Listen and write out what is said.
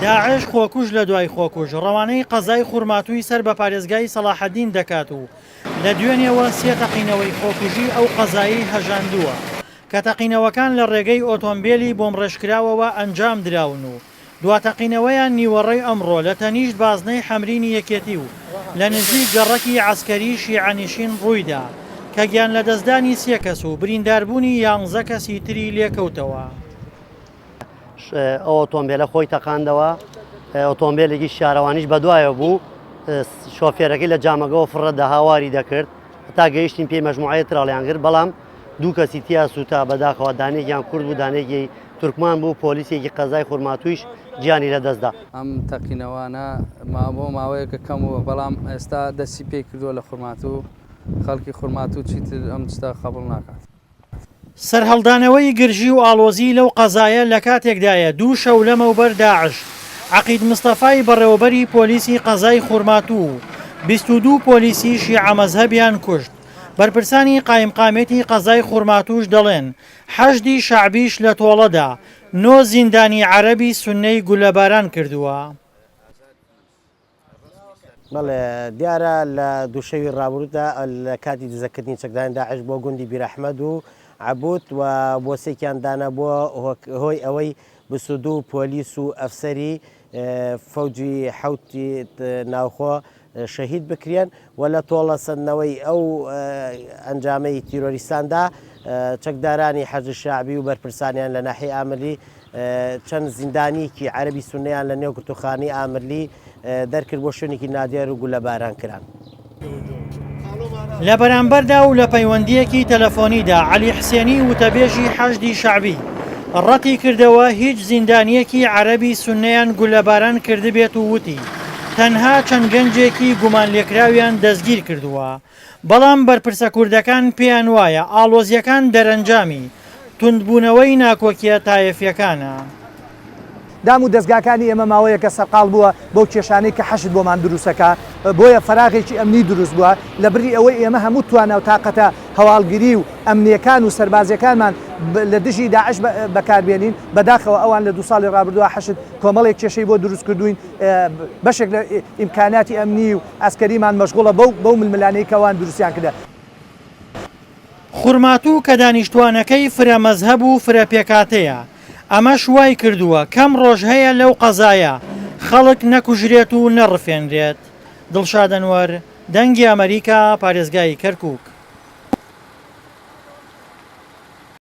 داعش خۆکوژ لە دوای خۆکوژ ڕەوانەی قەزای خوورماتووی سەر بە پارێزگای سەلاحەدین دەکات و لە دوێنێەوە 3 تەقینەوەی خۆکوژی ئەو قەزایی هەژاندووە کە تەقینەوەکان لە ڕێگەی ئۆتۆمبیلی بۆمڕێژکراوەوە ئەنجام دراون و دوا تەقینەوەیان نیوەڕێی ئەمڕۆ لە تەنیشت بازنەی حەمرینی یەکێتی و لە نزیک گەڕەکی عەسکەری شیعەنشین ڕوویدا کە گیان لە دەستدانی 3 کەس و برینداربوونی 11 کەسی تری لێکەوتەوە. ئەو ئۆتۆمبیلە خۆی تەقاندەوە، ئۆتۆمبیلێکی شارەوانیش بەدوایە بوو، شۆفێرەکەی لە جامەگەەوە فڕەدا هاواری دەکرد تا گەیشتین پێی مەجموعەیە تراڵیان کرد، بەڵام 2 کەسی تیا سوتا بەداخەوە دانێکیان کورد بوو دانێکی تورکمان بوو، پۆلیسێکی قەزای خوورماتوویش گیانی لە دەستدا. ئەم تەقینەوانە بۆ ماوەیەکە کەم بووە، بەڵام ئێستا دەستی پێی کردووە لە خوورماتوو، خەڵکی خوورماتوو چیتر ئەم شتە قبوڵ ناکات. سەرهەڵدانەوەی گرژی و ئاڵۆزی لەو قەزایە لە کاتێکدایە 2 شەو لەمەوبەر داعش عەقید مستەفای بەڕێوەبەری پۆلیسی قەزای خوورماتوو و 22 پۆلیسی شیعە مەزهەبیان کوشت. بەرپرسانی قایمقامێتی قەزای خوورماتووش دەڵێن 8 شەعبیش لە تۆڵەدا 9 زیندانی عەرەبی سوننەی گولەباران کردووە. بەڵێ دیارە لە دووشەوی ڕابردوودا لە کاتی دزەکردنی چەکدانی داعش بۆ گوندی بیرەحمەد و عەبود و بۆسێکیان دانا بووە هۆی ئەوەی 22 پۆلیس و ئەفسەری فەوجی حەوتی ناوخۆ شەهید بکرێن و لە تۆڵە سەدنەوەی ئەو ئەنجامەی تیرۆریستاندا چەکدارانی حەج شەعبی و بەرپرسانیان لە ناحیەی ئامرلی چەند زیندانیکی عەرەبی سوننەیان لە نێو گرتوخانی ئامرلی دەرکرد بۆ شوێنێکی نادیار و گولەباران کران. لە بەرامبەردا و لە پەیوەندیەکی تەلەفۆنیدا عەلی حسێنی وتەبێژی حەشدی شەعبی ڕەتی کردەوە هیچ زیندانیەکی عەرەبی سوننەیان گولەباران کردبێت و وتی تەنها چەند گەنجێکی گومان لێکراویان دەستگیر کردووە، بەڵام بەرپرسە کوردەکان پێیان وایە ئاڵۆزیەکان دەرەنجامی توندبوونەوەی ناکۆکیە تایەفیەکانە. دام و دەستگاکانی ئێمە ماوەیەکە سەرقاڵ بووە بەو کێشانەی کە حەشت بۆمان دروستەکە، بۆیە فەراغێکی ئەمنی دروست بووە لە بری ئەوەی ئێمە هەموو توانە و تااقەتە هەواڵگیری و ئەمنیەکان و سەربازیەکانمان لە دژی داعش بەکاربێنین. بەداخەوە ئەوان لە 2 ساڵی ڕابردووە حەشت کۆمەڵێک کێشەی بۆ دروست کردوین، بەشێک لە ئیمکاناتی ئەمنی و ئەسکەریمان مەشغوڵە بەو ململانەی کەوان دروستیان کردە. خوورماتوو کە دانیشتوانەکەی فرە مەزهەب و فرە پێکاتەیە، ئەمە شوای کردووە کەم ڕۆژ هەیە لەو قەزایە خەڵک نەکوژرێت و نەڕفێنرێت. دڵشاد ئەنوەر، دەنگی ئەمریکا، پارێزگای کەرکووک.